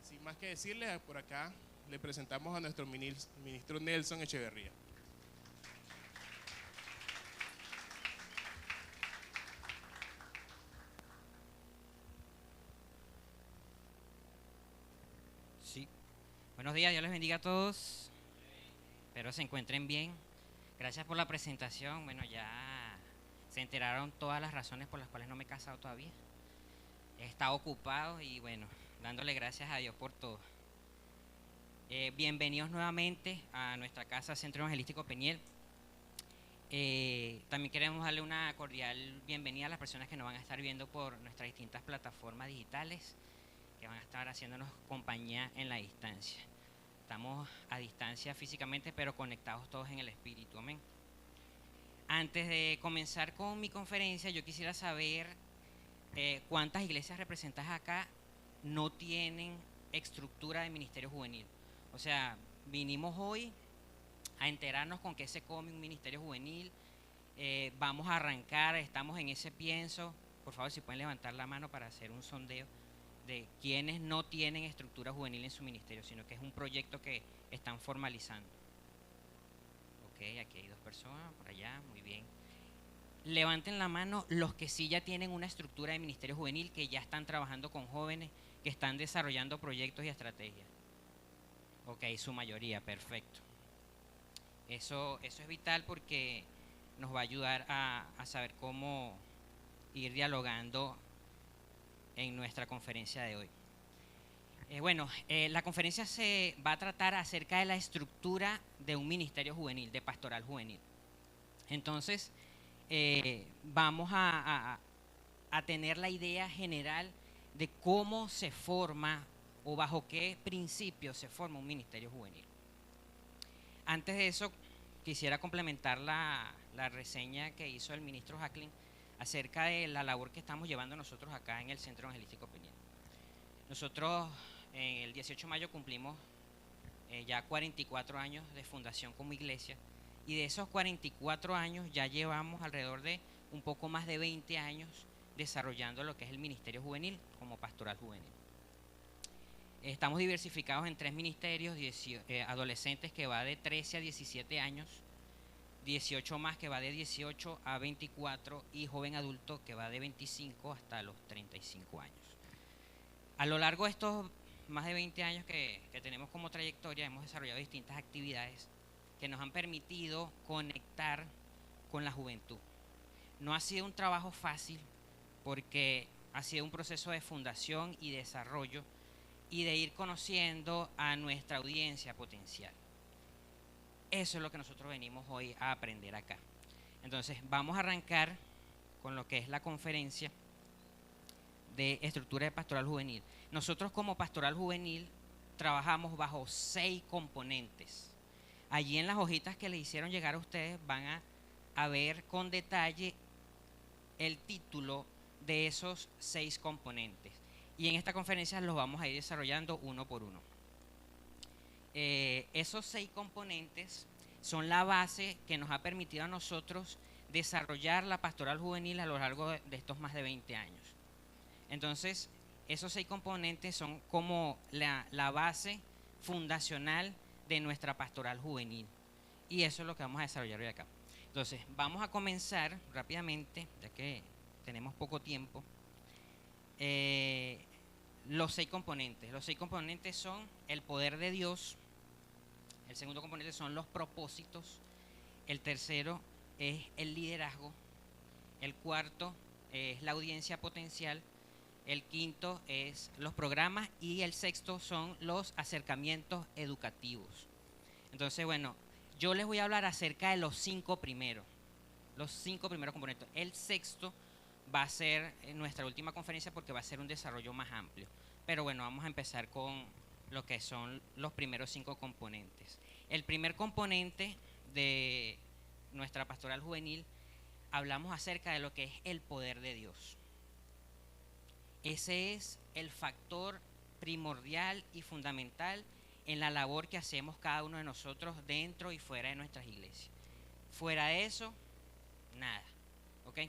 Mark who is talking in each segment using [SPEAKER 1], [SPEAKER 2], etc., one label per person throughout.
[SPEAKER 1] Sin más que decirles, por acá le presentamos a nuestro ministro Nelson Echeverría.
[SPEAKER 2] Sí. Buenos días, Dios les bendiga a todos. Espero se encuentren bien. Gracias por la presentación. Bueno, ya se enteraron todas las razones por las cuales no me he casado todavía. He estado ocupado y bueno, dándole gracias a Dios por todo. Bienvenidos nuevamente a nuestra casa Centro Evangelístico Peniel. También queremos darle una cordial bienvenida a las personas que nos van a estar viendo por nuestras distintas plataformas digitales, que van a estar haciéndonos compañía en la distancia. Estamos a distancia físicamente, pero conectados todos en el espíritu. Amén. Antes de comenzar con mi conferencia, yo quisiera saber cuántas iglesias representadas acá no tienen estructura de ministerio juvenil. O sea, vinimos hoy a enterarnos con qué se come un ministerio juvenil. Vamos a arrancar, estamos en ese pienso. Por favor, si pueden levantar la mano para hacer un sondeo de quienes no tienen estructura juvenil en su ministerio, sino que es un proyecto que están formalizando. Ok, aquí hay 2 personas, por allá, muy bien. Levanten la mano los que sí ya tienen una estructura de ministerio juvenil, que ya están trabajando con jóvenes, que están desarrollando proyectos y estrategias. Ok, su mayoría, perfecto. Eso es vital porque nos va a ayudar a saber cómo ir dialogando en nuestra conferencia de hoy. La conferencia se va a tratar acerca de la estructura de un ministerio juvenil, de pastoral juvenil. Entonces, vamos a tener la idea general de cómo se forma o bajo qué principios se forma un ministerio juvenil. Antes de eso, quisiera complementar la reseña que hizo el ministro Jacqueline acerca de la labor que estamos llevando nosotros acá en el Centro Evangelístico Peniel. Nosotros el 18 de mayo cumplimos ya 44 años de fundación como iglesia, y de esos 44 años ya llevamos alrededor de un poco más de 20 años desarrollando lo que es el ministerio juvenil como pastoral juvenil. Estamos diversificados en 3 ministerios: adolescentes, que va de 13 a 17 años, 18 más, que va de 18 a 24, y joven adulto, que va de 25 hasta los 35 años. A lo largo de estos más de 20 años que tenemos como trayectoria, hemos desarrollado distintas actividades que nos han permitido conectar con la juventud. No ha sido un trabajo fácil, porque ha sido un proceso de fundación y desarrollo y de ir conociendo a nuestra audiencia potencial. Eso es lo que nosotros venimos hoy a aprender acá. Entonces, vamos a arrancar con lo que es la conferencia de estructura de pastoral juvenil. Nosotros como pastoral juvenil trabajamos bajo 6 componentes. Allí en las hojitas que le hicieron llegar a ustedes van a ver con detalle el título de esos 6 componentes. Y en esta conferencia los vamos a ir desarrollando uno por uno. Esos 6 componentes son la base que nos ha permitido a nosotros desarrollar la pastoral juvenil a lo largo de estos más de 20 años. Entonces, esos 6 componentes son como la base fundacional de nuestra pastoral juvenil. Y eso es lo que vamos a desarrollar hoy acá. Entonces, vamos a comenzar rápidamente, ya que tenemos poco tiempo. Los 6 componentes. Los 6 componentes son el poder de Dios. El segundo componente son los propósitos. El tercero es el liderazgo. El cuarto es la audiencia potencial. El quinto es los programas, y el sexto son los acercamientos educativos. Entonces, bueno, yo les voy a hablar acerca de los 5 primeros. Los 5 primeros componentes. El sexto va a ser nuestra última conferencia, porque va a ser un desarrollo más amplio. Pero bueno, vamos a empezar con lo que son los primeros 5 componentes. El primer componente de nuestra pastoral juvenil, hablamos acerca de lo que es el poder de Dios. Ese es el factor primordial y fundamental en la labor que hacemos cada uno de nosotros dentro y fuera de nuestras iglesias. Fuera de eso, nada. ¿Ok?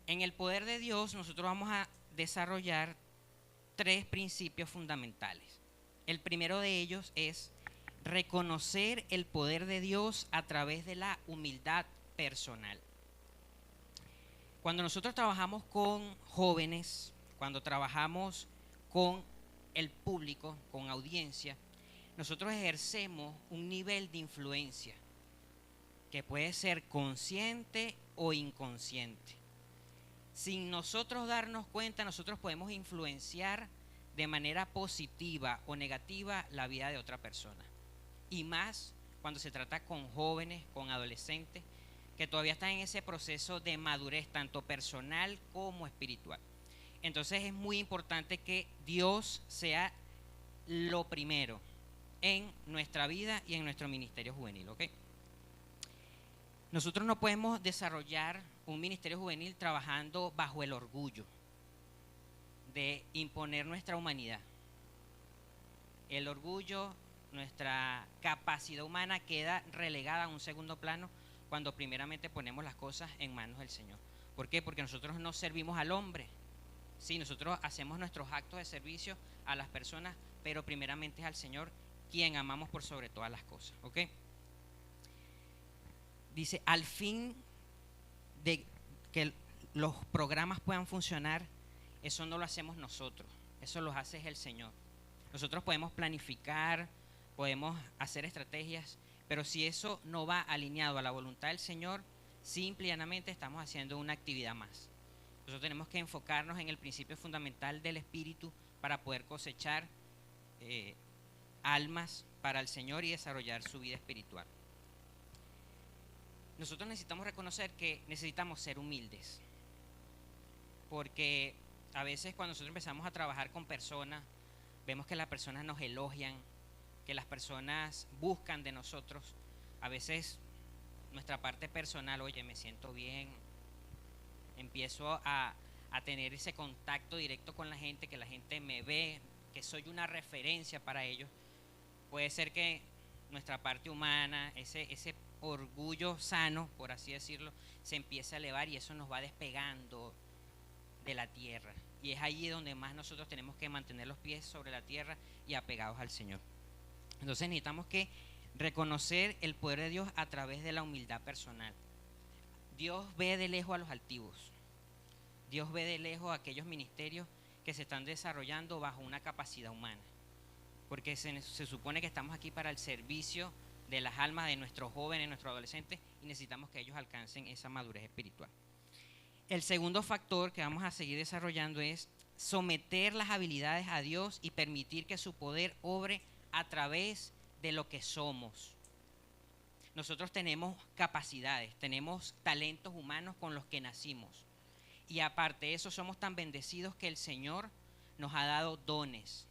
[SPEAKER 2] En el poder de Dios nosotros vamos a desarrollar 3 principios fundamentales. El primero de ellos es reconocer el poder de Dios a través de la humildad personal. Cuando nosotros trabajamos con jóvenes, cuando trabajamos con el público, con audiencia, nosotros ejercemos un nivel de influencia que puede ser consciente o inconsciente. Sin nosotros darnos cuenta, nosotros podemos influenciar de manera positiva o negativa la vida de otra persona. Y más cuando se trata con jóvenes, con adolescentes, que todavía están en ese proceso de madurez, tanto personal como espiritual. Entonces es muy importante que Dios sea lo primero en nuestra vida y en nuestro ministerio juvenil, ¿ok? Nosotros no podemos desarrollar un ministerio juvenil trabajando bajo el orgullo de imponer nuestra humanidad. El orgullo, nuestra capacidad humana queda relegada a un segundo plano cuando primeramente ponemos las cosas en manos del Señor. ¿Por qué? Porque nosotros no servimos al hombre. Sí, nosotros hacemos nuestros actos de servicio a las personas, pero primeramente es al Señor quien amamos por sobre todas las cosas, ¿ok? Dice, al fin de que los programas puedan funcionar, eso no lo hacemos nosotros, eso lo hace el Señor. Nosotros podemos planificar, podemos hacer estrategias, pero si eso no va alineado a la voluntad del Señor, simple y llanamente estamos haciendo una actividad más. Nosotros tenemos que enfocarnos en el principio fundamental del Espíritu para poder cosechar almas para el Señor y desarrollar su vida espiritual. Nosotros necesitamos reconocer que necesitamos ser humildes, porque a veces cuando nosotros empezamos a trabajar con personas, vemos que las personas nos elogian, que las personas buscan de nosotros. A veces nuestra parte personal, oye, me siento bien, empiezo a tener ese contacto directo con la gente, que la gente me ve, que soy una referencia para ellos. Puede ser que nuestra parte humana, ese orgullo sano, por así decirlo, se empiece a elevar y eso nos va despegando de la tierra. Y es allí donde más nosotros tenemos que mantener los pies sobre la tierra y apegados al Señor. Entonces necesitamos que reconocer el poder de Dios a través de la humildad personal. Dios ve de lejos a los altivos. Dios ve de lejos a aquellos ministerios que se están desarrollando bajo una capacidad humana. Porque se supone que estamos aquí para el servicio de las almas de nuestros jóvenes, nuestros adolescentes, y necesitamos que ellos alcancen esa madurez espiritual. El segundo factor que vamos a seguir desarrollando es someter las habilidades a Dios y permitir que su poder obre a través de lo que somos. Nosotros tenemos capacidades, tenemos talentos humanos con los que nacimos. Y aparte de eso, somos tan bendecidos que el Señor nos ha dado dones.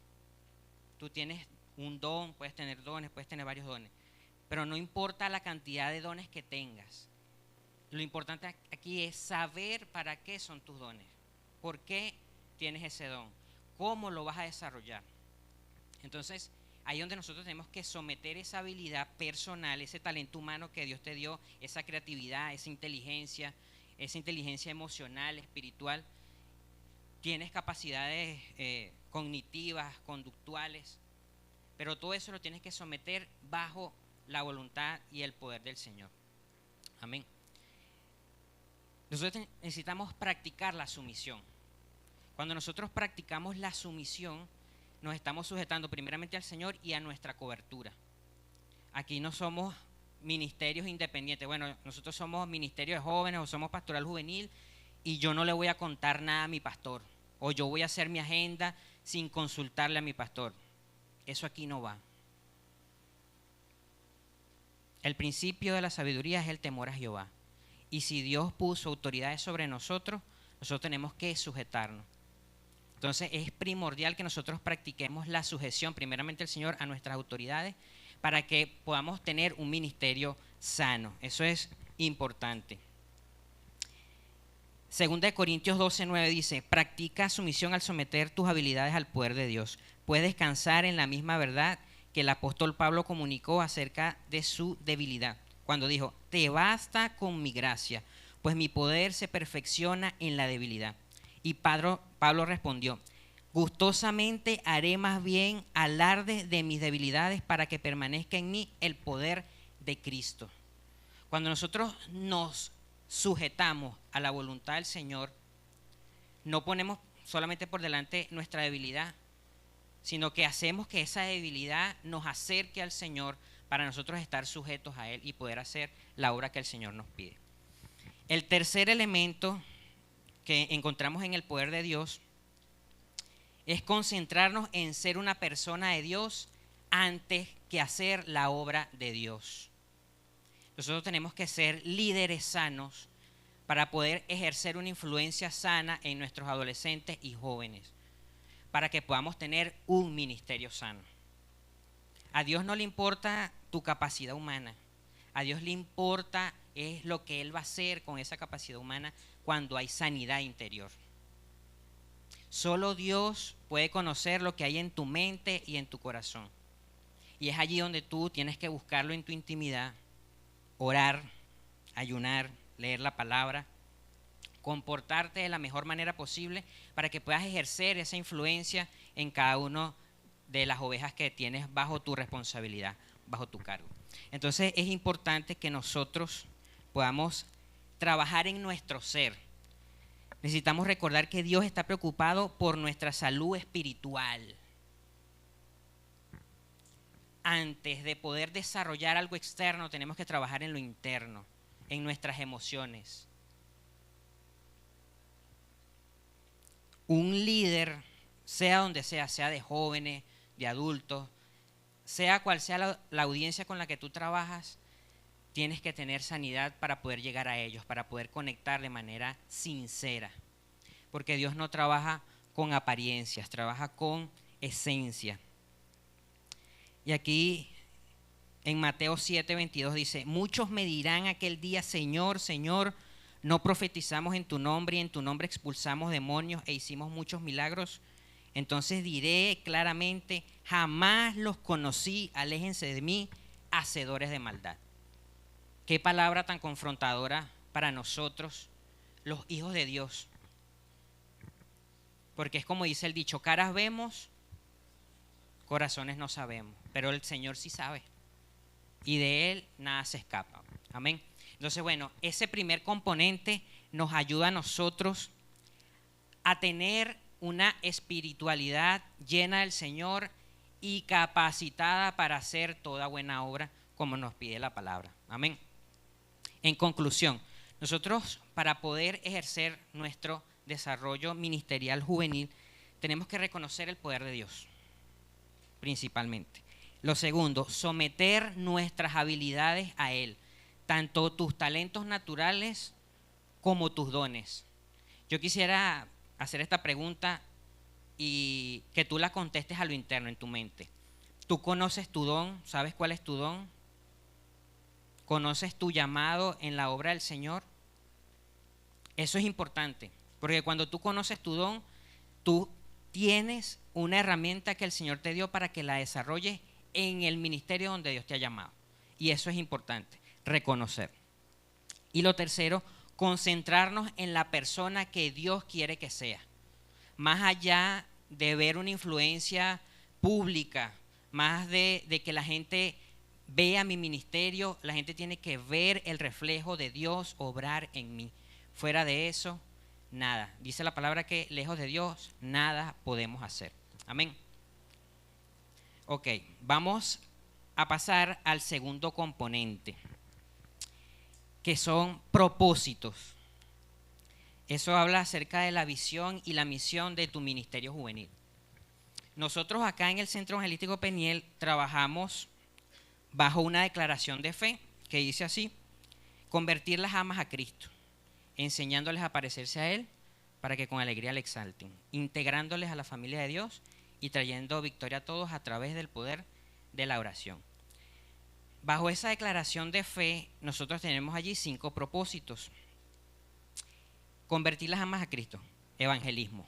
[SPEAKER 2] Tú tienes un don, puedes tener dones, puedes tener varios dones, pero no importa la cantidad de dones que tengas. Lo importante aquí es saber para qué son tus dones, por qué tienes ese don, cómo lo vas a desarrollar. Entonces, ahí es donde nosotros tenemos que someter esa habilidad personal, ese talento humano que Dios te dio, esa creatividad, esa inteligencia emocional, espiritual. Tienes capacidades cognitivas, conductuales, pero todo eso lo tienes que someter bajo la voluntad y el poder del Señor. Amén. Nosotros necesitamos practicar la sumisión. Cuando nosotros practicamos la sumisión, nos estamos sujetando primeramente al Señor y a nuestra cobertura. Aquí no somos ministerios independientes. Bueno, nosotros somos ministerio de jóvenes o somos pastoral juvenil y yo no le voy a contar nada a mi pastor, o yo voy a hacer mi agenda sin consultarle a mi pastor. Eso aquí no va. El principio de la sabiduría es el temor a Jehová. Y si Dios puso autoridades sobre nosotros, nosotros tenemos que sujetarnos. Entonces es primordial que nosotros practiquemos la sujeción primeramente al Señor a nuestras autoridades para que podamos tener un ministerio sano. Eso es importante. Segunda de Corintios 12:9 dice, practica sumisión al someter tus habilidades al poder de Dios. Puedes descansar en la misma verdad que el apóstol Pablo comunicó acerca de su debilidad, cuando dijo, te basta con mi gracia, pues mi poder se perfecciona en la debilidad. Y Pablo respondió, Gustosamente haré más bien alarde de mis debilidades para que permanezca en mí el poder de Cristo. Cuando nosotros nos sujetamos a la voluntad del Señor, no ponemos solamente por delante nuestra debilidad, sino que hacemos que esa debilidad nos acerque al Señor para nosotros estar sujetos a Él y poder hacer la obra que el Señor nos pide. El tercer elemento que encontramos en el poder de Dios es concentrarnos en ser una persona de Dios antes que hacer la obra de Dios. Nosotros tenemos que ser líderes sanos para poder ejercer una influencia sana en nuestros adolescentes y jóvenes, para que podamos tener un ministerio sano. A Dios no le importa tu capacidad humana, a Dios le importa es lo que Él va a hacer con esa capacidad humana cuando hay sanidad interior. Solo Dios puede conocer lo que hay en tu mente y en tu corazón. Y es allí donde tú tienes que buscarlo en tu intimidad, orar, ayunar, leer la palabra, comportarte de la mejor manera posible para que puedas ejercer esa influencia en cada uno de las ovejas que tienes bajo tu responsabilidad, bajo tu cargo. Entonces es importante que nosotros podamos trabajar en nuestro ser. Necesitamos recordar que Dios está preocupado por nuestra salud espiritual. Antes de poder desarrollar algo externo, tenemos que trabajar en lo interno, en nuestras emociones. Un líder, sea donde sea de jóvenes, de adultos, sea cual sea la audiencia con la que tú trabajas, tienes que tener sanidad para poder llegar a ellos, para poder conectar de manera sincera. Porque Dios no trabaja con apariencias, trabaja con esencia. Y aquí en Mateo 7:22 dice: muchos me dirán aquel día, Señor, Señor, ¿no profetizamos en tu nombre y en tu nombre expulsamos demonios e hicimos muchos milagros? Entonces diré claramente: jamás los conocí, aléjense de mí, hacedores de maldad. Qué palabra tan confrontadora para nosotros, los hijos de Dios. Porque es como dice el dicho: caras vemos, corazones no sabemos, pero el Señor sí sabe. Y de Él nada se escapa. Amén. Entonces, bueno, ese primer componente nos ayuda a nosotros a tener una espiritualidad llena del Señor y capacitada para hacer toda buena obra como nos pide la palabra. Amén. En conclusión, nosotros para poder ejercer nuestro desarrollo ministerial juvenil tenemos que reconocer el poder de Dios, principalmente. Lo segundo, someter nuestras habilidades a Él, tanto tus talentos naturales como tus dones. Yo quisiera hacer esta pregunta y que tú la contestes a lo interno en tu mente. ¿Tú conoces tu don? ¿Sabes cuál es tu don? ¿Conoces tu llamado en la obra del Señor? Eso es importante, porque cuando tú conoces tu don, tú tienes una herramienta que el Señor te dio para que la desarrolles en el ministerio donde Dios te ha llamado. Y eso es importante, reconocer. Y lo tercero, concentrarnos en la persona que Dios quiere que sea. Más allá de ver una influencia pública, más de que la gente vea mi ministerio, la gente tiene que ver el reflejo de Dios obrar en mí. Fuera de eso, nada. Dice la palabra que lejos de Dios, nada podemos hacer. Amén. Ok, vamos a pasar al segundo componente, que son propósitos. Eso habla acerca de la visión y la misión de tu ministerio juvenil. Nosotros acá en el Centro Evangelístico Peniel trabajamos bajo una declaración de fe que dice así: convertir las almas a Cristo, enseñándoles a parecerse a Él para que con alegría le exalten, integrándoles a la familia de Dios y trayendo victoria a todos a través del poder de la oración. Bajo esa declaración de fe, nosotros tenemos allí 5 propósitos. Convertir las almas a Cristo, evangelismo.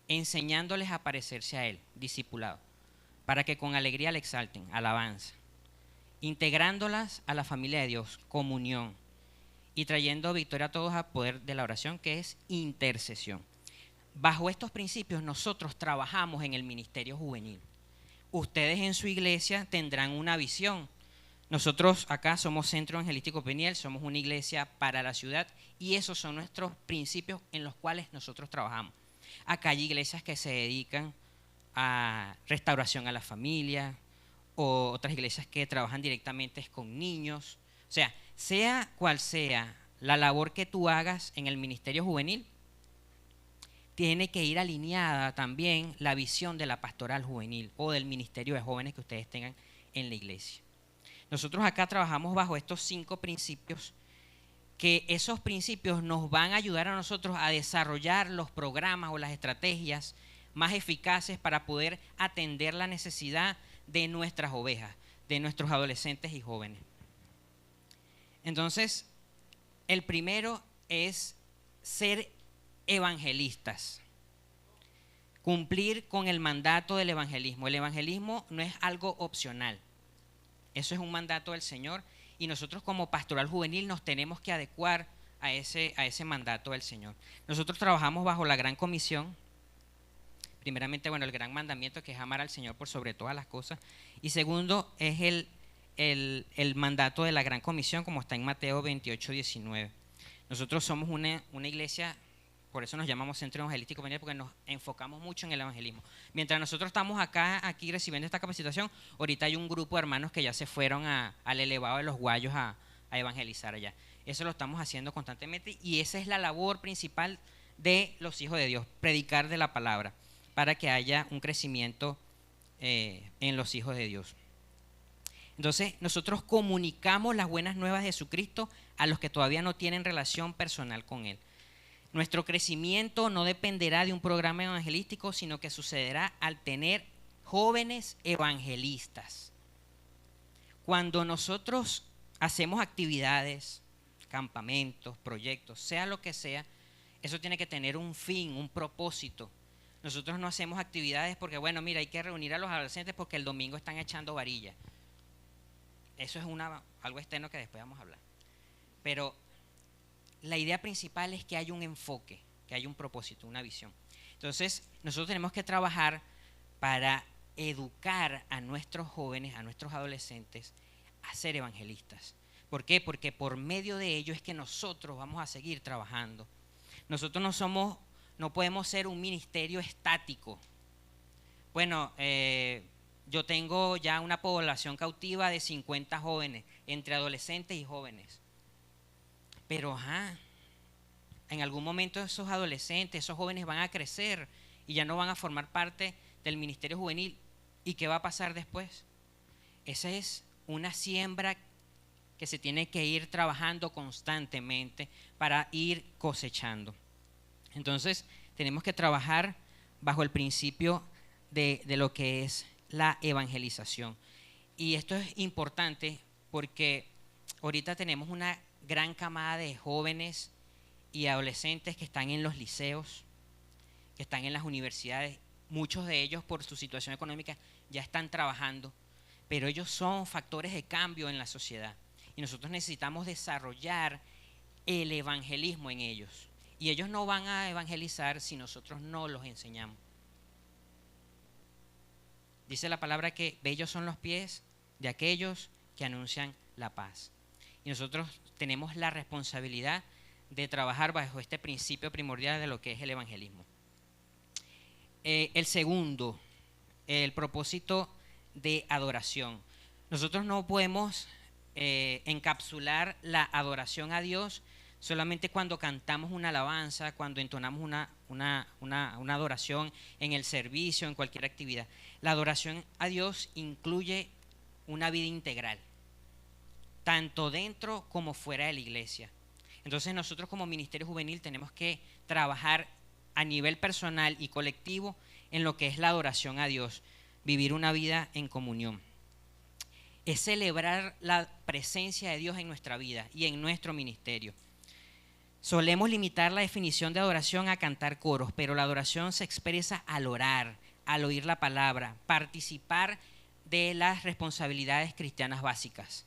[SPEAKER 2] Enseñándoles a parecerse a Él, discipulado, para que con alegría le exalten, alabanza. Integrándolas a la familia de Dios, comunión. Y trayendo victoria a todos a poder de la oración, que es intercesión. bajo estos principios nosotros trabajamos en el ministerio juvenil. Ustedes en su iglesia tendrán una visión. Nosotros acá somos Centro Evangelístico Peniel, somos una iglesia para la ciudad y esos son nuestros principios en los cuales nosotros trabajamos. Acá hay iglesias que se dedican a restauración a la familia, o otras iglesias que trabajan directamente con niños. O sea cual sea la labor que tú hagas en el ministerio juvenil, tiene que ir alineada también la visión de la pastoral juvenil o del ministerio de jóvenes que ustedes tengan en la iglesia. Nosotros acá trabajamos bajo estos 5 principios, que esos principios nos van a ayudar a nosotros a desarrollar los programas o las estrategias más eficaces para poder atender la necesidad de nuestras ovejas, de nuestros adolescentes y jóvenes. Entonces, el primero es ser evangelistas, cumplir con el mandato del evangelismo. El evangelismo no es algo opcional, eso es un mandato del Señor y nosotros como pastoral juvenil nos tenemos que adecuar a ese mandato del Señor. Nosotros trabajamos bajo la Gran Comisión. Primeramente, el gran mandamiento, que es amar al Señor por sobre todas las cosas. Y segundo, es el mandato de la Gran Comisión, como está en Mateo 28, 19. Nosotros somos una iglesia, por eso nos llamamos Centro Evangelístico Peniel, porque nos enfocamos mucho en el evangelismo. Mientras nosotros estamos aquí recibiendo esta capacitación, ahorita hay un grupo de hermanos que ya se fueron al elevado de los Guayos a evangelizar allá. Eso lo estamos haciendo constantemente y esa es la labor principal de los hijos de Dios, predicar de la palabra, para que haya un crecimiento en los hijos de Dios. Entonces, nosotros comunicamos las buenas nuevas de Jesucristo a los que todavía no tienen relación personal con Él. Nuestro crecimiento no dependerá de un programa evangelístico, sino que sucederá al tener jóvenes evangelistas. Cuando nosotros hacemos actividades, campamentos, proyectos, sea lo que sea, eso tiene que tener un fin, un propósito. Nosotros no hacemos actividades porque, hay que reunir a los adolescentes porque el domingo están echando varilla. Eso es algo externo que después vamos a hablar. Pero la idea principal es que haya un enfoque, que haya un propósito, una visión. Entonces, nosotros tenemos que trabajar para educar a nuestros jóvenes, a nuestros adolescentes, a ser evangelistas. ¿Por qué? Porque por medio de ello es que nosotros vamos a seguir trabajando. Nosotros no podemos ser un ministerio estático. Yo tengo ya una población cautiva de 50 jóvenes, entre adolescentes y jóvenes. Pero en algún momento esos adolescentes, esos jóvenes van a crecer y ya no van a formar parte del ministerio juvenil. ¿Y qué va a pasar después? Esa es una siembra que se tiene que ir trabajando constantemente para ir cosechando. Entonces, tenemos que trabajar bajo el principio de lo que es la evangelización. Y esto es importante porque ahorita tenemos una gran camada de jóvenes y adolescentes que están en los liceos, que están en las universidades. Muchos de ellos, por su situación económica, ya están trabajando, pero ellos son factores de cambio en la sociedad. Y nosotros necesitamos desarrollar el evangelismo en ellos. Y ellos no van a evangelizar si nosotros no los enseñamos. Dice la palabra que bellos son los pies de aquellos que anuncian la paz. Y nosotros tenemos la responsabilidad de trabajar bajo este principio primordial de lo que es el evangelismo. El segundo, el propósito de adoración. Nosotros no podemos encapsular la adoración a Dios solamente cuando cantamos una alabanza, cuando entonamos una adoración en el servicio, en cualquier actividad. La adoración a Dios incluye una vida integral, tanto dentro como fuera de la iglesia. Entonces nosotros como Ministerio Juvenil tenemos que trabajar a nivel personal y colectivo en lo que es la adoración a Dios, vivir una vida en comunión. Es celebrar la presencia de Dios en nuestra vida y en nuestro ministerio. Solemos limitar la definición de adoración a cantar coros, pero la adoración se expresa al orar, al oír la palabra, participar de las responsabilidades cristianas básicas: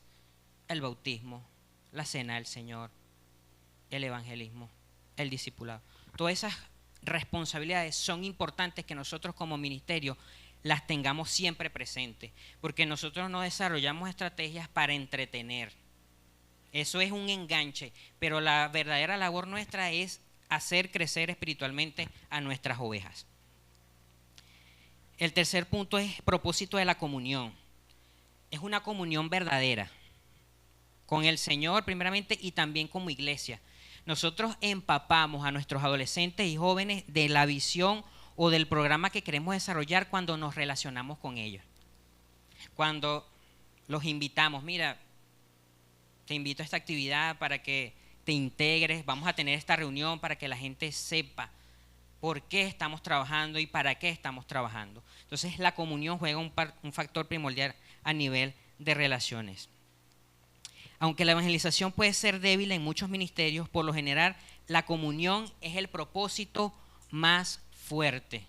[SPEAKER 2] el bautismo, la cena del Señor, el evangelismo, el discipulado. Todas esas responsabilidades son importantes que nosotros como ministerio las tengamos siempre presentes, porque nosotros no desarrollamos estrategias para entretener. Eso es un enganche, pero la verdadera labor nuestra es hacer crecer espiritualmente a nuestras ovejas. El tercer punto es propósito de la comunión. Es una comunión verdadera con el Señor primeramente y también como iglesia. Nosotros empapamos a nuestros adolescentes y jóvenes de la visión o del programa que queremos desarrollar cuando nos relacionamos con ellos. Cuando los invitamos, mira, te invito a esta actividad para que te integres, vamos a tener esta reunión para que la gente sepa por qué estamos trabajando y para qué estamos trabajando. Entonces la comunión juega un factor primordial a nivel de relaciones. Aunque la evangelización puede ser débil en muchos ministerios, por lo general la comunión es el propósito más fuerte.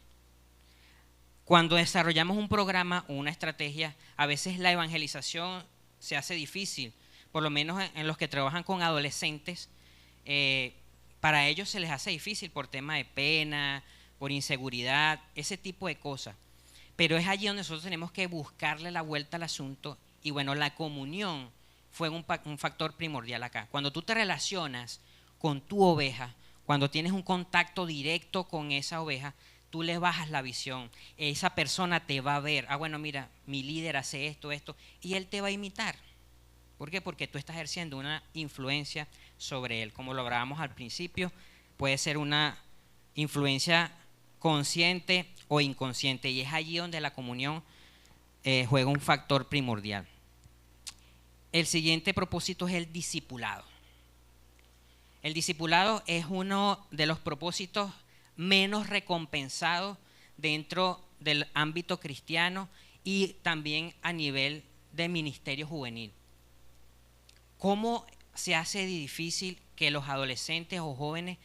[SPEAKER 2] Cuando desarrollamos un programa o una estrategia, a veces la evangelización se hace difícil, por lo menos en los que trabajan con adolescentes, para ellos se les hace difícil por tema de pena, por inseguridad, ese tipo de cosas. Pero es allí donde nosotros tenemos que buscarle la vuelta al asunto y bueno, la comunión fue un factor primordial acá. Cuando tú te relacionas con tu oveja, cuando tienes un contacto directo con esa oveja, tú le bajas la visión, esa persona te va a ver, bueno mira, mi líder hace esto, y él te va a imitar. ¿Por qué? Porque tú estás ejerciendo una influencia sobre él. Como lo hablábamos al principio, puede ser una influencia consciente o inconsciente, y es allí donde la comunión juega un factor primordial. El siguiente propósito es el discipulado. El discipulado es uno de los propósitos menos recompensados dentro del ámbito cristiano y también a nivel de ministerio juvenil. ¿Cómo se hace difícil que los adolescentes o jóvenes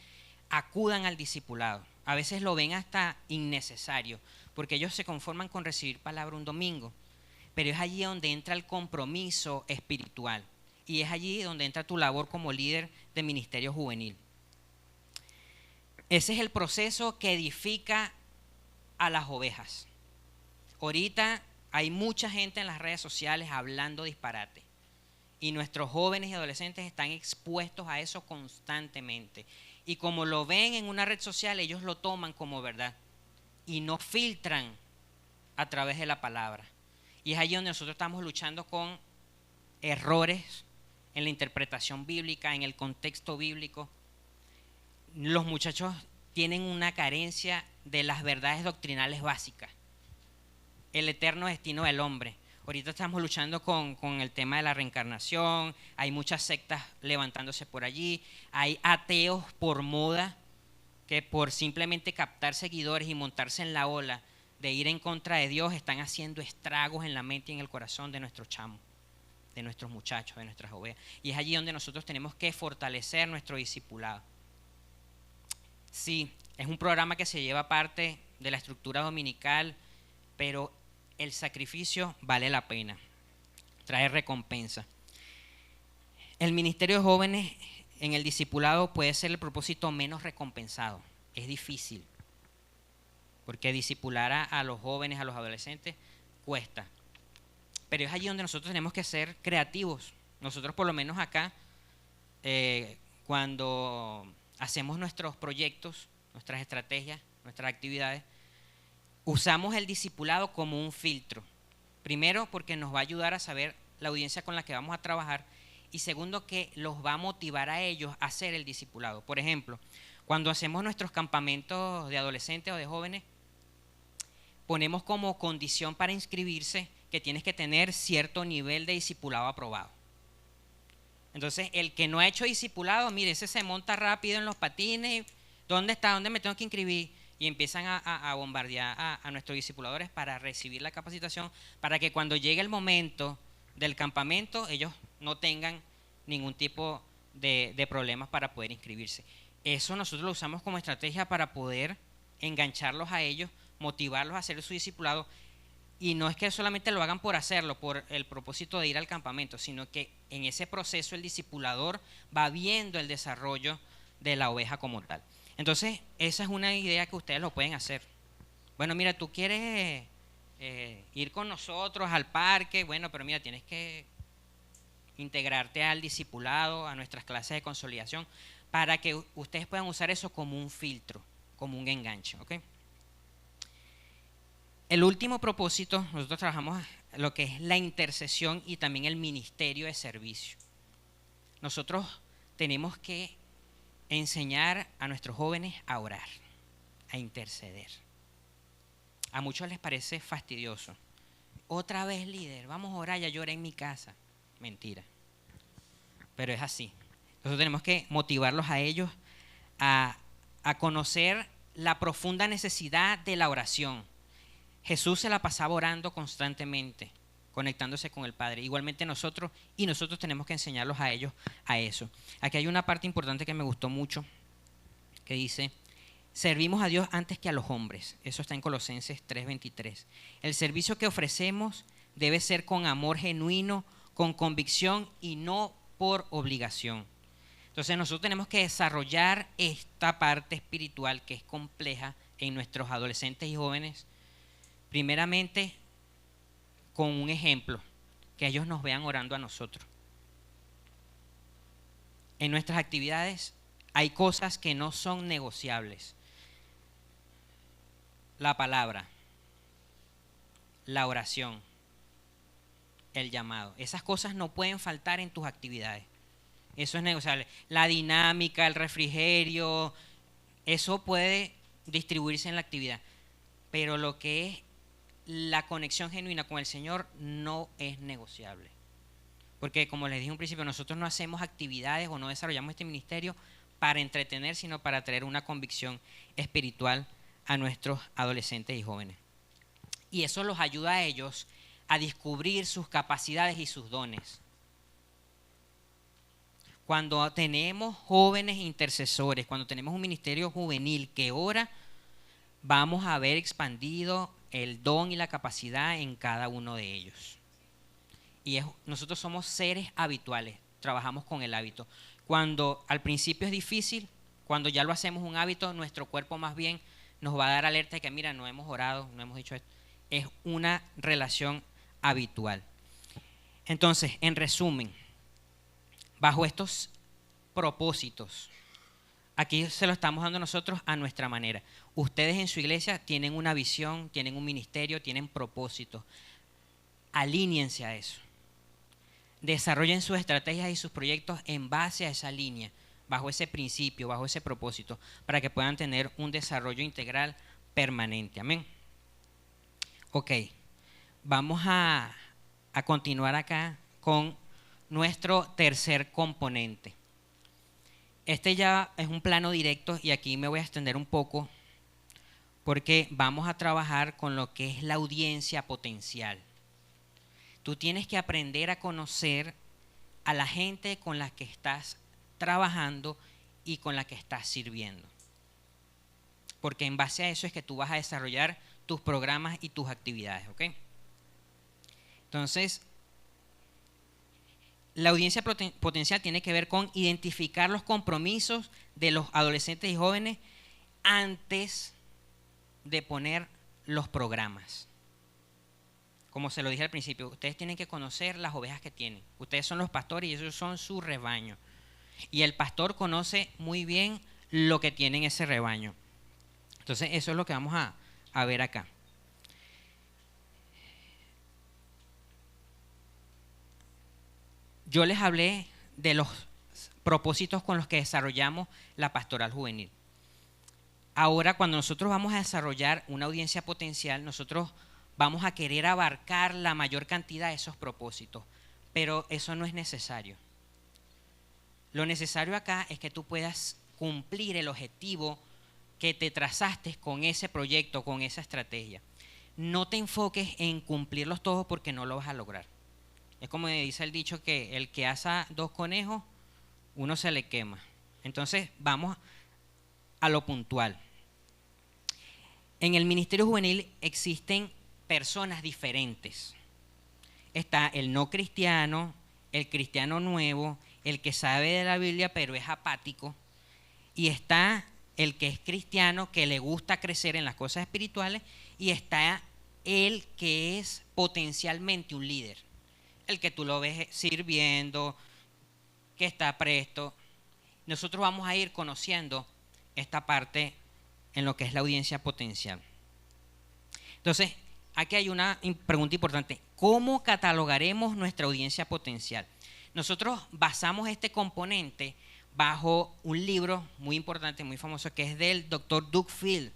[SPEAKER 2] acudan al discipulado? A veces lo ven hasta innecesario, porque ellos se conforman con recibir palabra un domingo, pero es allí donde entra el compromiso espiritual y es allí donde entra tu labor como líder de ministerio juvenil. Ese es el proceso que edifica a las ovejas. Ahorita hay mucha gente en las redes sociales hablando disparate y nuestros jóvenes y adolescentes están expuestos a eso constantemente. Y como lo ven en una red social, ellos lo toman como verdad y no filtran a través de la palabra. Y es allí donde nosotros estamos luchando con errores en la interpretación bíblica, en el contexto bíblico. Los muchachos tienen una carencia de las verdades doctrinales básicas. El eterno destino del hombre. Ahorita estamos luchando con el tema de la reencarnación, hay muchas sectas levantándose por allí, hay ateos por moda que por simplemente captar seguidores y montarse en la ola de ir en contra de Dios están haciendo estragos en la mente y en el corazón de nuestros chamos, de nuestros muchachos, de nuestras ovejas. Y es allí donde nosotros tenemos que fortalecer nuestro discipulado. Sí, es un programa que se lleva parte de la estructura dominical, pero el sacrificio vale la pena, trae recompensa. El ministerio de jóvenes en el discipulado puede ser el propósito menos recompensado. Es difícil, porque discipular a los jóvenes, a los adolescentes, cuesta. Pero es allí donde nosotros tenemos que ser creativos. Nosotros por lo menos acá, cuando hacemos nuestros proyectos, nuestras estrategias, nuestras actividades, usamos el discipulado como un filtro. Primero, porque nos va a ayudar a saber la audiencia con la que vamos a trabajar, y segundo, que los va a motivar a ellos a hacer el discipulado. Por ejemplo, cuando hacemos nuestros campamentos de adolescentes o de jóvenes, ponemos como condición para inscribirse que tienes que tener cierto nivel de discipulado aprobado. Entonces, el que no ha hecho discipulado, mire, ese se monta rápido en los patines. ¿Dónde está? ¿Dónde me tengo que inscribir? Y empiezan a bombardear a nuestros discipuladores para recibir la capacitación, para que cuando llegue el momento del campamento ellos no tengan ningún tipo de problemas para poder inscribirse. Eso nosotros lo usamos como estrategia para poder engancharlos a ellos, motivarlos a hacer su discipulado, y no es que solamente lo hagan por hacerlo, por el propósito de ir al campamento, sino que en ese proceso el discipulador va viendo el desarrollo de la oveja como tal. Entonces, esa es una idea que ustedes lo pueden hacer. Bueno, mira, tú quieres ir con nosotros al parque, bueno, pero mira, tienes que integrarte al discipulado, a nuestras clases de consolidación, para que ustedes puedan usar eso como un filtro, como un enganche, ¿ok? El último propósito, nosotros trabajamos lo que es la intercesión y también el ministerio de servicio. Nosotros tenemos que enseñar a nuestros jóvenes a orar, a interceder. A muchos les parece fastidioso. Otra vez, líder, vamos a orar, ya lloré en mi casa. Mentira. Pero es así. Nosotros tenemos que motivarlos a ellos a conocer la profunda necesidad de la oración. Jesús se la pasaba orando constantemente, conectándose con el Padre. Igualmente nosotros tenemos que enseñarlos a ellos a eso. Aquí hay una parte importante que me gustó mucho, que dice: servimos a Dios antes que a los hombres. Eso está en Colosenses 3:23. El servicio que ofrecemos debe ser con amor genuino, con convicción y no por obligación. Entonces nosotros tenemos que desarrollar esta parte espiritual que es compleja en nuestros adolescentes y jóvenes, primeramente con un ejemplo, que ellos nos vean orando a nosotros. En nuestras actividades hay cosas que no son negociables. La palabra, la oración, el llamado. Esas cosas no pueden faltar en tus actividades. Eso es negociable. La dinámica, el refrigerio, eso puede distribuirse en la actividad. Pero lo que es la conexión genuina con el Señor no es negociable. Porque como les dije en un principio, nosotros no hacemos actividades o no desarrollamos este ministerio para entretener, sino para traer una convicción espiritual a nuestros adolescentes y jóvenes. Y eso los ayuda a ellos a descubrir sus capacidades y sus dones. Cuando tenemos jóvenes intercesores, cuando tenemos un ministerio juvenil que ora, vamos a ver expandido el don y la capacidad en cada uno de ellos. Y nosotros somos seres habituales, trabajamos con el hábito. Cuando al principio es difícil, cuando ya lo hacemos un hábito, nuestro cuerpo más bien nos va a dar alerta de que mira, no hemos orado, no hemos dicho esto. Es una relación habitual. Entonces, en resumen, bajo estos propósitos, aquí se lo estamos dando nosotros a nuestra manera. Ustedes en su iglesia tienen una visión, tienen un ministerio, tienen propósitos. Alíñense a eso. Desarrollen sus estrategias y sus proyectos en base a esa línea, bajo ese principio, bajo ese propósito, para que puedan tener un desarrollo integral permanente. Amén. Ok, vamos a continuar acá con nuestro tercer componente. Este ya es un plano directo y aquí me voy a extender un poco porque vamos a trabajar con lo que es la audiencia potencial. Tú tienes que aprender a conocer a la gente con la que estás trabajando y con la que estás sirviendo. Porque en base a eso es que tú vas a desarrollar tus programas y tus actividades, ¿ok? Entonces, la audiencia potencial tiene que ver con identificar los compromisos de los adolescentes y jóvenes antes de poner los programas. Como se lo dije al principio, ustedes tienen que conocer las ovejas que tienen. Ustedes son los pastores y ellos son su rebaño. Y el pastor conoce muy bien lo que tiene en ese rebaño. Entonces, eso es lo que vamos a ver acá. Yo les hablé de los propósitos con los que desarrollamos la pastoral juvenil. Ahora, cuando nosotros vamos a desarrollar una audiencia potencial, nosotros vamos a querer abarcar la mayor cantidad de esos propósitos, pero eso no es necesario. Lo necesario acá es que tú puedas cumplir el objetivo que te trazaste con ese proyecto, con esa estrategia. No te enfoques en cumplirlos todos porque no lo vas a lograr. Es como dice el dicho que el que asa 2 conejos, uno se le quema. Entonces vamos a lo puntual. En el ministerio juvenil existen personas diferentes. Está el no cristiano, el cristiano nuevo, el que sabe de la Biblia pero es apático, y está el que es cristiano, que le gusta crecer en las cosas espirituales, y está el que es potencialmente un líder, el que tú lo ves sirviendo, que está presto. Nosotros vamos a ir conociendo esta parte en lo que es la audiencia potencial. Entonces, aquí hay una pregunta importante. ¿Cómo catalogaremos nuestra audiencia potencial? Nosotros basamos este componente bajo un libro muy importante, muy famoso, que es del Dr. Doug Field.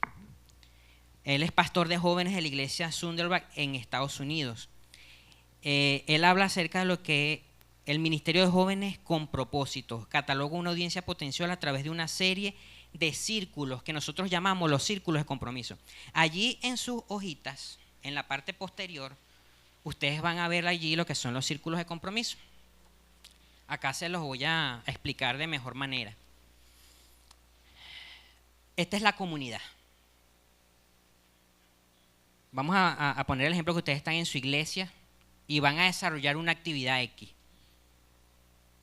[SPEAKER 2] Él es pastor de jóvenes de la iglesia Sunderback en Estados Unidos. Él habla acerca de lo que el Ministerio de Jóvenes con propósitos. Cataloga una audiencia potencial a través de una serie de círculos que nosotros llamamos los círculos de compromiso. Allí en sus hojitas, en la parte posterior, ustedes van a ver allí lo que son los círculos de compromiso. Acá se los voy a explicar de mejor manera. Esta es la comunidad. Vamos a poner el ejemplo que ustedes están en su iglesia y van a desarrollar una actividad X,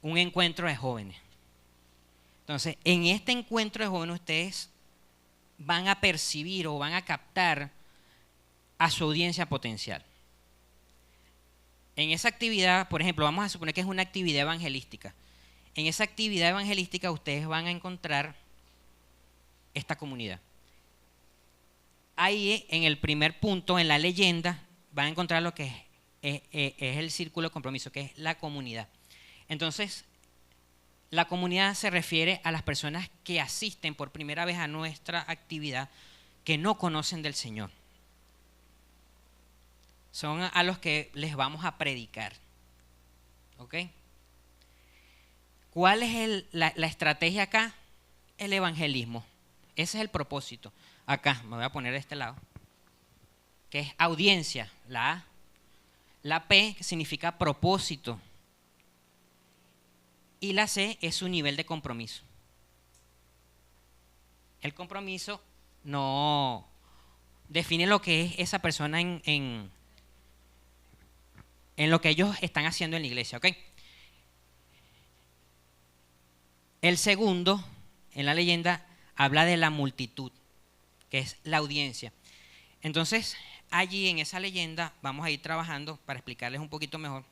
[SPEAKER 2] un encuentro de jóvenes. Entonces, en este encuentro de jóvenes ustedes van a percibir o van a captar a su audiencia potencial. En esa actividad, por ejemplo, vamos a suponer que es una actividad evangelística. En esa actividad evangelística ustedes van a encontrar esta comunidad. Ahí, en el primer punto, en la leyenda, van a encontrar lo que es el círculo de compromiso, que es la comunidad. Entonces, la comunidad se refiere a las personas que asisten por primera vez a nuestra actividad, que no conocen del Señor. Son a los que les vamos a predicar. ¿Ok? ¿Cuál es la estrategia acá? El evangelismo. Ese es el propósito. Acá, me voy a poner de este lado, que es audiencia, la A. La P, que significa propósito. Y la C es su nivel de compromiso. El compromiso no define lo que es esa persona en lo que ellos están haciendo en la iglesia, ¿ok? El segundo, en la leyenda, habla de la multitud, que es la audiencia. Entonces, allí en esa leyenda vamos a ir trabajando para explicarles un poquito mejor.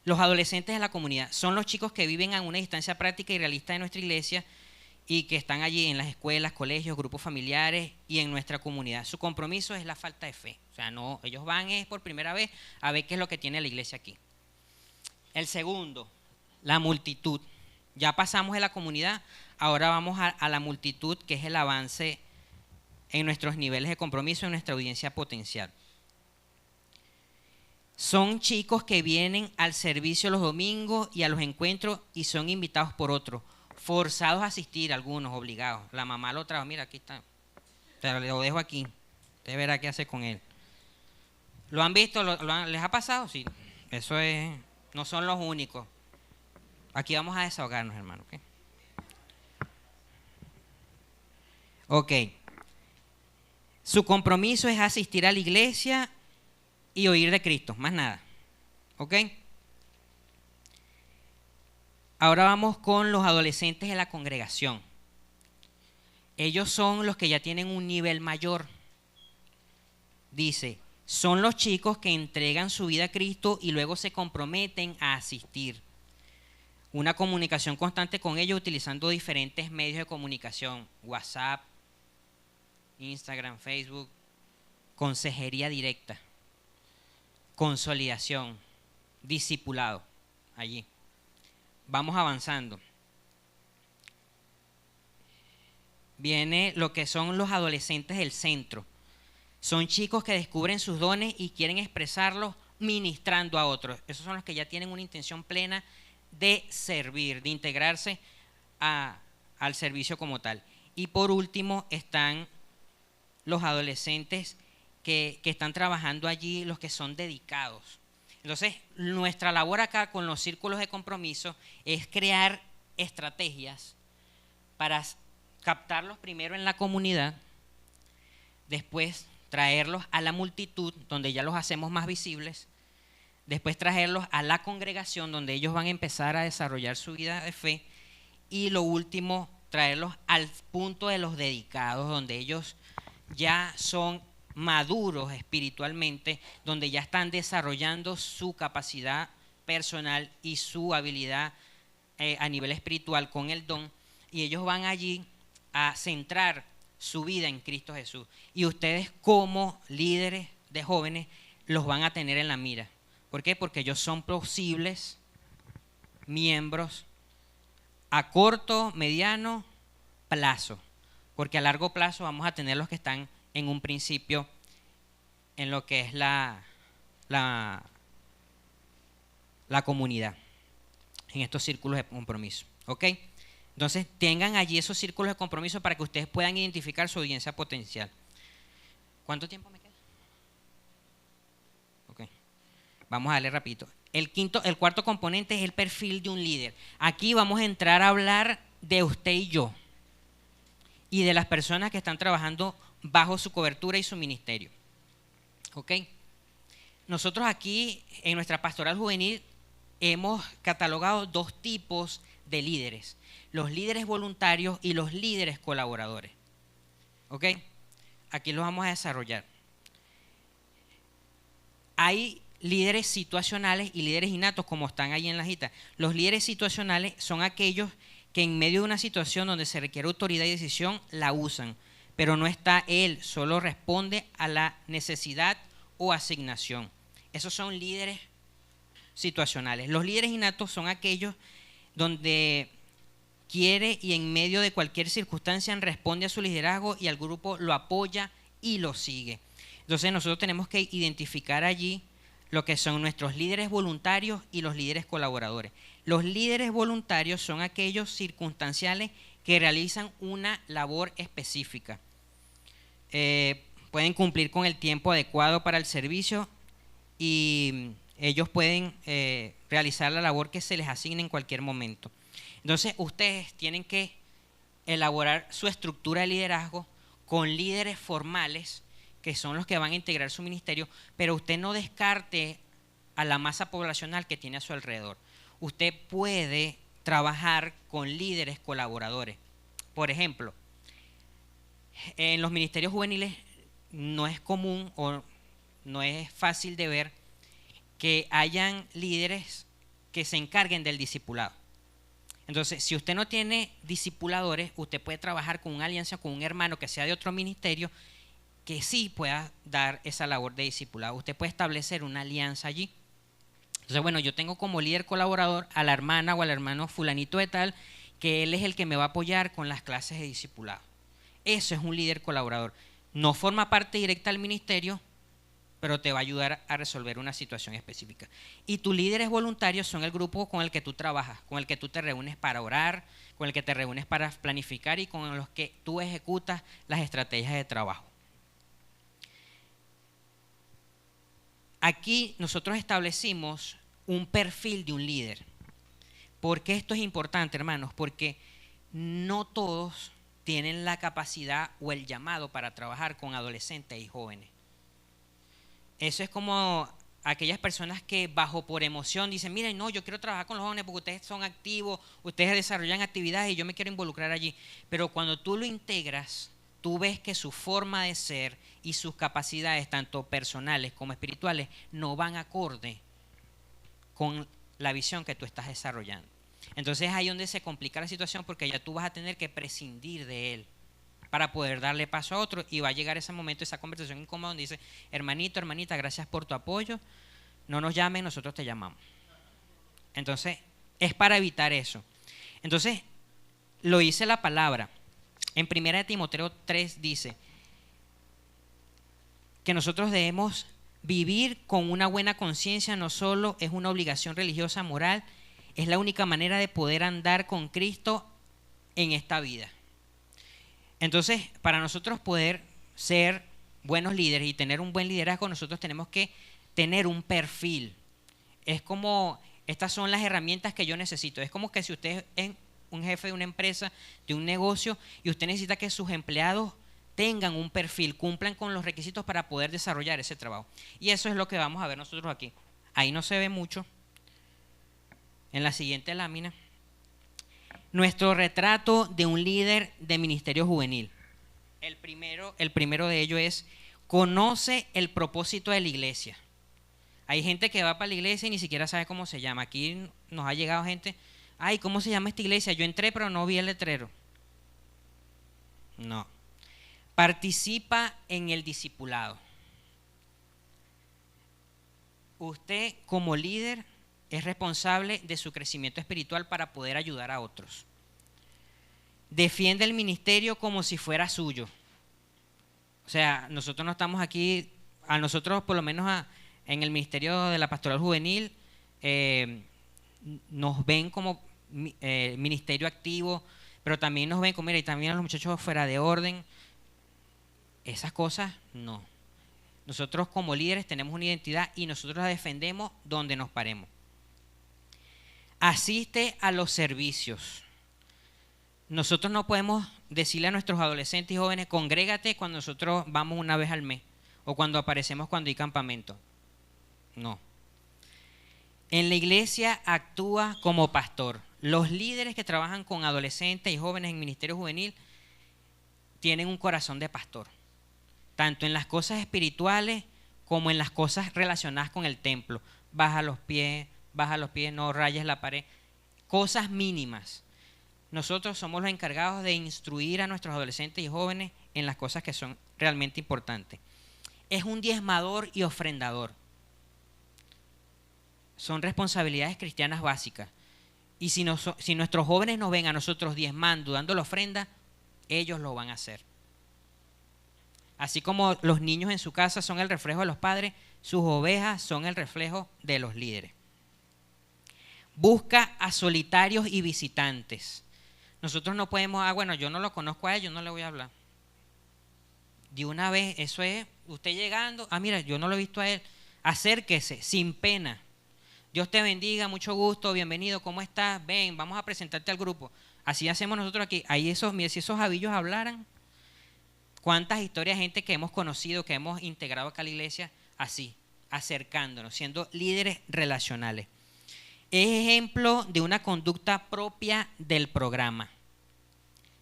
[SPEAKER 2] Los adolescentes de la comunidad son los chicos que viven a una distancia práctica y realista de nuestra iglesia y que están allí en las escuelas, colegios, grupos familiares y en nuestra comunidad. Su compromiso es la falta de fe. O sea, no, ellos van por primera vez a ver qué es lo que tiene la iglesia aquí. El segundo, la multitud. Ya pasamos de la comunidad, ahora vamos a la multitud, que es el avance en nuestros niveles de compromiso, en nuestra audiencia potencial. Son chicos que vienen al servicio los domingos y a los encuentros y son invitados por otros, forzados a asistir, algunos obligados. La mamá lo trajo, mira, aquí está, te lo dejo aquí, usted verá qué hace con él. ¿Lo han visto? ¿Les ha pasado? Sí, eso es, no son los únicos. Aquí vamos a desahogarnos, hermano. Ok. Su compromiso es asistir a la iglesia y oír de Cristo, más nada. ¿Ok? Ahora vamos con los adolescentes de la congregación. Ellos son los que ya tienen un nivel mayor. Dice, son los chicos que entregan su vida a Cristo y luego se comprometen a asistir. Una comunicación constante con ellos utilizando diferentes medios de comunicación, WhatsApp, Instagram, Facebook, consejería directa, consolidación, discipulado, allí. Vamos avanzando. Viene lo que son los adolescentes del centro. Son chicos que descubren sus dones y quieren expresarlos ministrando a otros. Esos son los que ya tienen una intención plena de servir, de integrarse al servicio como tal. Y por último están los adolescentes que están trabajando allí, los que son dedicados. Entonces, nuestra labor acá con los círculos de compromiso es crear estrategias para captarlos primero en la comunidad, después traerlos a la multitud, donde ya los hacemos más visibles, después traerlos a la congregación, donde ellos van a empezar a desarrollar su vida de fe, y lo último, traerlos al punto de los dedicados, donde ellos ya son maduros espiritualmente, donde ya están desarrollando su capacidad personal y su habilidad a nivel espiritual con el don, y ellos van allí a centrar su vida en Cristo Jesús. Y ustedes como líderes de jóvenes los van a tener en la mira. ¿Por qué? Porque ellos son posibles miembros a corto, mediano plazo, porque a largo plazo vamos a tener los que están en un principio en lo que es la comunidad, en estos círculos de compromiso, ¿ok? Entonces tengan allí esos círculos de compromiso para que ustedes puedan identificar su audiencia potencial. ¿Cuánto tiempo me queda? Ok, vamos a darle rapidito. El cuarto componente es el perfil de un líder. Aquí vamos a entrar a hablar de usted y yo y de las personas que están trabajando bajo su cobertura y su ministerio. ¿Ok? Nosotros aquí en nuestra pastoral juvenil hemos catalogado dos tipos de líderes: los líderes voluntarios y los líderes colaboradores. ¿Ok? Aquí los vamos a desarrollar. Hay líderes situacionales y líderes innatos, como están ahí en la hojita. Los líderes situacionales son aquellos que en medio de una situación donde se requiere autoridad y decisión la usan, pero no está él, solo responde a la necesidad o asignación. Esos son líderes situacionales. Los líderes innatos son aquellos donde quiere y en medio de cualquier circunstancia responde a su liderazgo y al grupo lo apoya y lo sigue. Entonces nosotros tenemos que identificar allí lo que son nuestros líderes voluntarios y los líderes colaboradores. Los líderes voluntarios son aquellos circunstanciales que realizan una labor específica. Pueden cumplir con el tiempo adecuado para el servicio y ellos pueden realizar la labor que se les asigne en cualquier momento. Entonces ustedes tienen que elaborar su estructura de liderazgo con líderes formales, que son los que van a integrar su ministerio, pero usted no descarte a la masa poblacional que tiene a su alrededor. Usted puede trabajar con líderes colaboradores. Por ejemplo, en los ministerios juveniles no es común o no es fácil de ver que hayan líderes que se encarguen del discipulado. Entonces, si usted no tiene discipuladores, usted puede trabajar con una alianza con un hermano que sea de otro ministerio que sí pueda dar esa labor de discipulado. Usted puede establecer una alianza allí. Entonces, bueno, yo tengo como líder colaborador a la hermana o al hermano fulanito de tal, que él es el que me va a apoyar con las clases de discipulado. Eso es un líder colaborador. No forma parte directa del ministerio, pero te va a ayudar a resolver una situación específica. Y tus líderes voluntarios son el grupo con el que tú trabajas, con el que tú te reúnes para orar, con el que te reúnes para planificar y con los que tú ejecutas las estrategias de trabajo. Aquí nosotros establecimos un perfil de un líder. ¿Por qué esto es importante, hermanos? Porque no todos tienen la capacidad o el llamado para trabajar con adolescentes y jóvenes. Eso es como aquellas personas que bajo por emoción dicen, miren, no, yo quiero trabajar con los jóvenes porque ustedes son activos, ustedes desarrollan actividades y yo me quiero involucrar allí. Pero cuando tú lo integras, tú ves que su forma de ser y sus capacidades, tanto personales como espirituales, no van acorde con la visión que tú estás desarrollando. Entonces es ahí donde se complica la situación, porque ya tú vas a tener que prescindir de él para poder darle paso a otro, y va a llegar ese momento, esa conversación incómoda donde dice, hermanito, hermanita, gracias por tu apoyo, no nos llamen, nosotros te llamamos. Entonces es para evitar eso. Entonces lo dice la palabra. En 1 Timoteo 3 dice que nosotros debemos vivir con una buena conciencia. No solo es una obligación religiosa, moral, es la única manera de poder andar con Cristo en esta vida. Entonces, para nosotros poder ser buenos líderes y tener un buen liderazgo, nosotros tenemos que tener un perfil. Es como, estas son las herramientas que yo necesito. Es como que si usted es un jefe de una empresa, de un negocio, y usted necesita que sus empleados tengan un perfil, cumplan con los requisitos para poder desarrollar ese trabajo. Y eso es lo que vamos a ver nosotros aquí. Ahí no se ve mucho. En la siguiente lámina Nuestro retrato de un líder de ministerio juvenil. El primero de ellos es: conoce el propósito de la iglesia. Hay gente que va para la iglesia y ni siquiera sabe cómo se llama. Aquí nos ha llegado gente: ay, ¿cómo se llama esta iglesia? Yo entré pero no vi el letrero. No. Participa en el discipulado. Usted como líder es responsable de su crecimiento espiritual para poder ayudar a otros. Defiende el ministerio como si fuera suyo. O sea, nosotros no estamos aquí, a nosotros por lo menos en el ministerio de la pastoral juvenil, nos ven como ministerio activo, pero también nos ven como, mira, y también a los muchachos fuera de orden. Esas cosas no. Nosotros como líderes tenemos una identidad y nosotros la defendemos donde nos paremos. Asiste a los servicios. Nosotros no podemos decirle a nuestros adolescentes y jóvenes: congrégate cuando nosotros vamos una vez al mes o cuando aparecemos cuando hay campamento. No. En la iglesia actúa como pastor. Los líderes que trabajan con adolescentes y jóvenes en ministerio juvenil tienen un corazón de pastor, tanto en las cosas espirituales como en las cosas relacionadas con el templo. Baja los pies, no rayes la pared. Cosas mínimas. Nosotros somos los encargados de instruir a nuestros adolescentes y jóvenes en las cosas que son realmente importantes. Es un diezmador y ofrendador. Son responsabilidades cristianas básicas. Y si nuestros jóvenes nos ven a nosotros diezmando, dando la ofrenda, ellos lo van a hacer. Así como los niños en su casa son el reflejo de los padres, sus ovejas son el reflejo de los líderes. Busca a solitarios y visitantes. Nosotros no podemos, bueno, yo no lo conozco a él, yo no le voy a hablar. De una vez, eso es, usted llegando, mira, yo no lo he visto a él. Acérquese, sin pena. Dios te bendiga, mucho gusto, bienvenido, ¿cómo estás? Ven, vamos a presentarte al grupo. Así hacemos nosotros aquí. Ahí mira, si esos jabillos hablaran, cuántas historias de gente que hemos conocido, que hemos integrado acá a la iglesia, así, acercándonos, siendo líderes relacionales. Es ejemplo de una conducta propia del programa.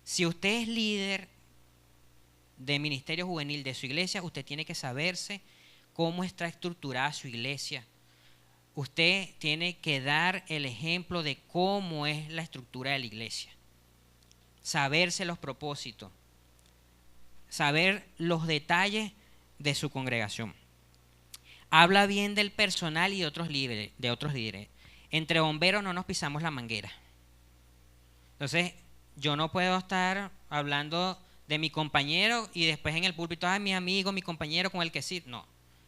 [SPEAKER 2] Si usted es líder de ministerio juvenil de su iglesia, usted tiene que saberse cómo está estructurada su iglesia. Usted tiene que dar el ejemplo de cómo es la estructura de la iglesia. Saberse los propósitos. Saber los detalles de su congregación. Habla bien del personal y de otros líderes. Entre bomberos no nos pisamos la manguera. Entonces, yo no puedo estar hablando de mi compañero y después en el púlpito, mi amigo, mi compañero con el que sí. No,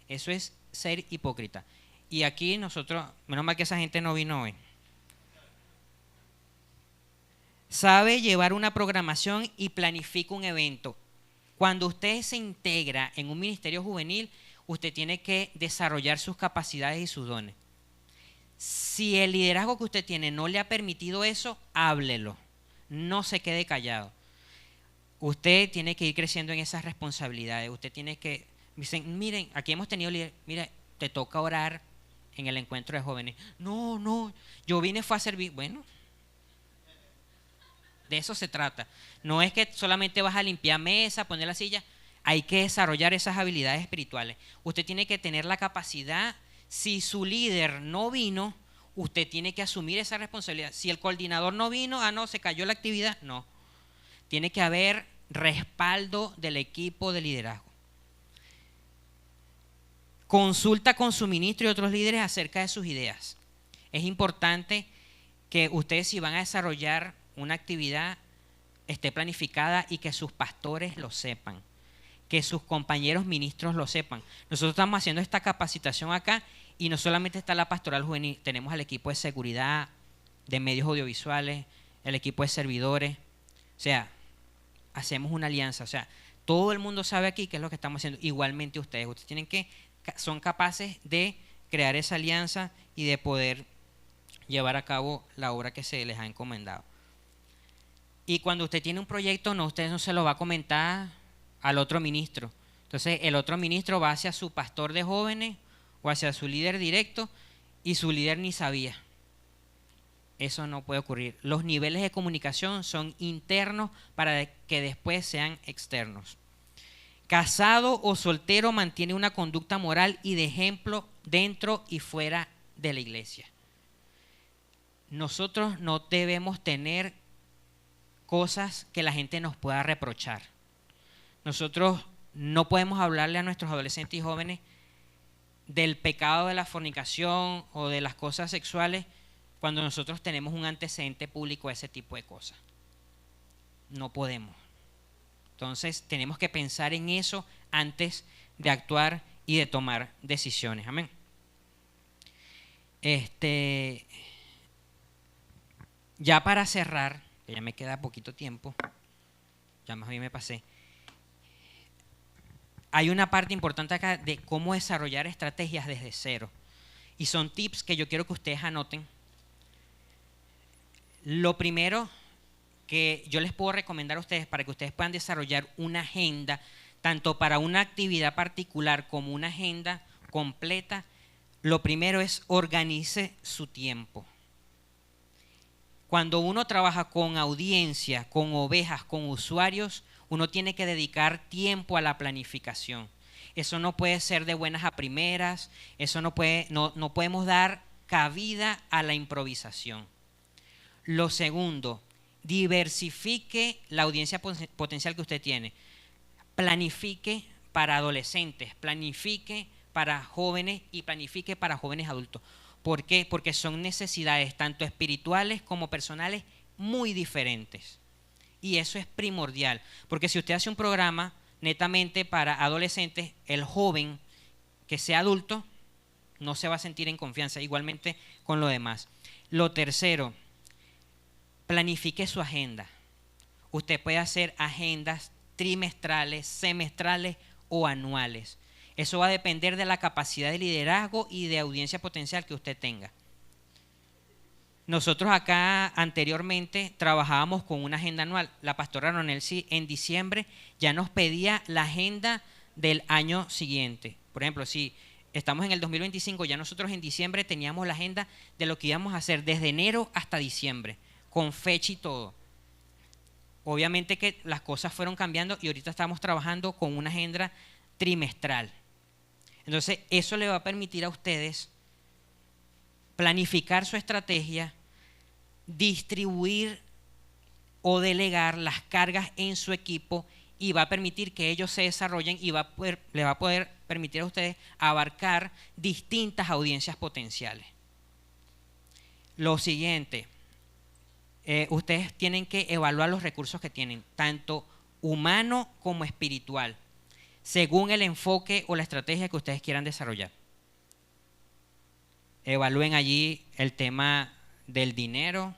[SPEAKER 2] eso es ser hipócrita. Y aquí nosotros, menos mal que esa gente no vino hoy. Sabe llevar una programación y planifica un evento. Cuando usted se integra en un ministerio juvenil, usted tiene que desarrollar sus capacidades y sus dones. Si el liderazgo que usted tiene no le ha permitido eso, háblelo. No se quede callado. Usted tiene que ir creciendo en esas responsabilidades. Usted tiene que, dicen, miren, aquí hemos tenido líderes, mira, te toca orar en el encuentro de jóvenes. No, yo vine fue a servir. Bueno, de eso se trata. No es que solamente vas a limpiar mesa, poner la silla. Hay que desarrollar esas habilidades espirituales. Usted tiene que tener la capacidad. Si su líder no vino, usted tiene que asumir esa responsabilidad. Si el coordinador no vino, no, se cayó la actividad. No. Tiene que haber respaldo del equipo de liderazgo. Consulta con su ministro y otros líderes acerca de sus ideas. Es importante que ustedes, si van a desarrollar una actividad, esté planificada y que sus pastores lo sepan, que sus compañeros ministros lo sepan. Nosotros estamos haciendo esta capacitación acá y no solamente está la pastoral juvenil, tenemos el equipo de seguridad, de medios audiovisuales, el equipo de servidores. O sea, hacemos una alianza. O sea, todo el mundo sabe aquí qué es lo que estamos haciendo. Igualmente ustedes son capaces de crear esa alianza y de poder llevar a cabo la obra que se les ha encomendado. Y cuando usted tiene un proyecto, usted no se lo va a comentar al otro ministro. Entonces el otro ministro va hacia su pastor de jóvenes o hacia su líder directo y su líder ni sabía. Eso no puede ocurrir. Los niveles de comunicación son internos para que después sean externos. Casado o soltero mantiene una conducta moral y de ejemplo dentro y fuera de la iglesia. Nosotros no debemos tener cosas que la gente nos pueda reprochar. Nosotros no podemos hablarle a nuestros adolescentes y jóvenes del pecado de la fornicación o de las cosas sexuales cuando nosotros tenemos un antecedente público de ese tipo de cosas. No podemos. Entonces tenemos que pensar en eso antes de actuar y de tomar decisiones. Amén. Ya para cerrar, que ya me queda poquito tiempo, ya más bien me pasé. Hay una parte importante acá de cómo desarrollar estrategias desde cero. Y son tips que yo quiero que ustedes anoten. Lo primero que yo les puedo recomendar a ustedes para que ustedes puedan desarrollar una agenda, tanto para una actividad particular como una agenda completa, lo primero es organice su tiempo. Cuando uno trabaja con audiencia, con ovejas, con usuarios, uno tiene que dedicar tiempo a la planificación. Eso no puede ser de buenas a primeras, eso no podemos dar cabida a la improvisación. Lo segundo, diversifique la audiencia potencial que usted tiene. Planifique para adolescentes, planifique para jóvenes y planifique para jóvenes adultos. ¿Por qué? Porque son necesidades tanto espirituales como personales muy diferentes. Y eso es primordial, porque si usted hace un programa netamente para adolescentes, el joven que sea adulto no se va a sentir en confianza, igualmente con lo demás. Lo tercero, planifique su agenda. Usted puede hacer agendas trimestrales, semestrales o anuales. Eso va a depender de la capacidad de liderazgo y de audiencia potencial que usted tenga. Nosotros acá anteriormente trabajábamos con una agenda anual. La pastora Ronelsi en diciembre ya nos pedía la agenda del año siguiente. Por ejemplo, si estamos en el 2025, ya nosotros en diciembre teníamos la agenda de lo que íbamos a hacer desde enero hasta diciembre, con fecha y todo. Obviamente que las cosas fueron cambiando y ahorita estamos trabajando con una agenda trimestral. Entonces, eso le va a permitir a ustedes planificar su estrategia, distribuir o delegar las cargas en su equipo y va a permitir que ellos se desarrollen y le va a poder permitir a ustedes abarcar distintas audiencias potenciales. Lo siguiente, ustedes tienen que evaluar los recursos que tienen, tanto humano como espiritual, según el enfoque o la estrategia que ustedes quieran desarrollar. Evalúen allí el tema del dinero,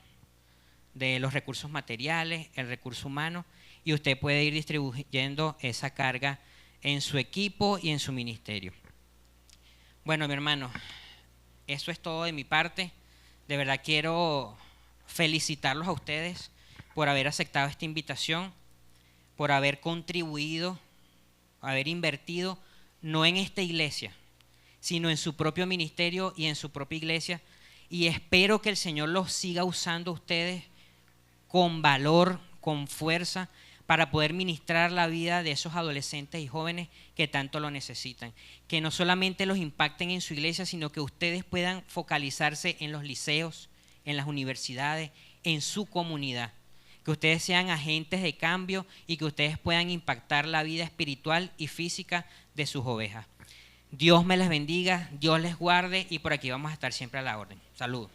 [SPEAKER 2] de los recursos materiales, el recurso humano, y usted puede ir distribuyendo esa carga en su equipo y en su ministerio. Bueno, mi hermano, eso es todo de mi parte. De verdad quiero felicitarlos a ustedes por haber aceptado esta invitación, por haber contribuido, haber invertido, no en esta iglesia, sino en su propio ministerio y en su propia iglesia. Y espero que el Señor los siga usando a ustedes con valor, con fuerza, para poder ministrar la vida de esos adolescentes y jóvenes que tanto lo necesitan. Que no solamente los impacten en su iglesia, sino que ustedes puedan focalizarse en los liceos, en las universidades, en su comunidad. Que ustedes sean agentes de cambio y que ustedes puedan impactar la vida espiritual y física de sus ovejas. Dios me les bendiga, Dios les guarde y por aquí vamos a estar siempre a la orden. Saludos.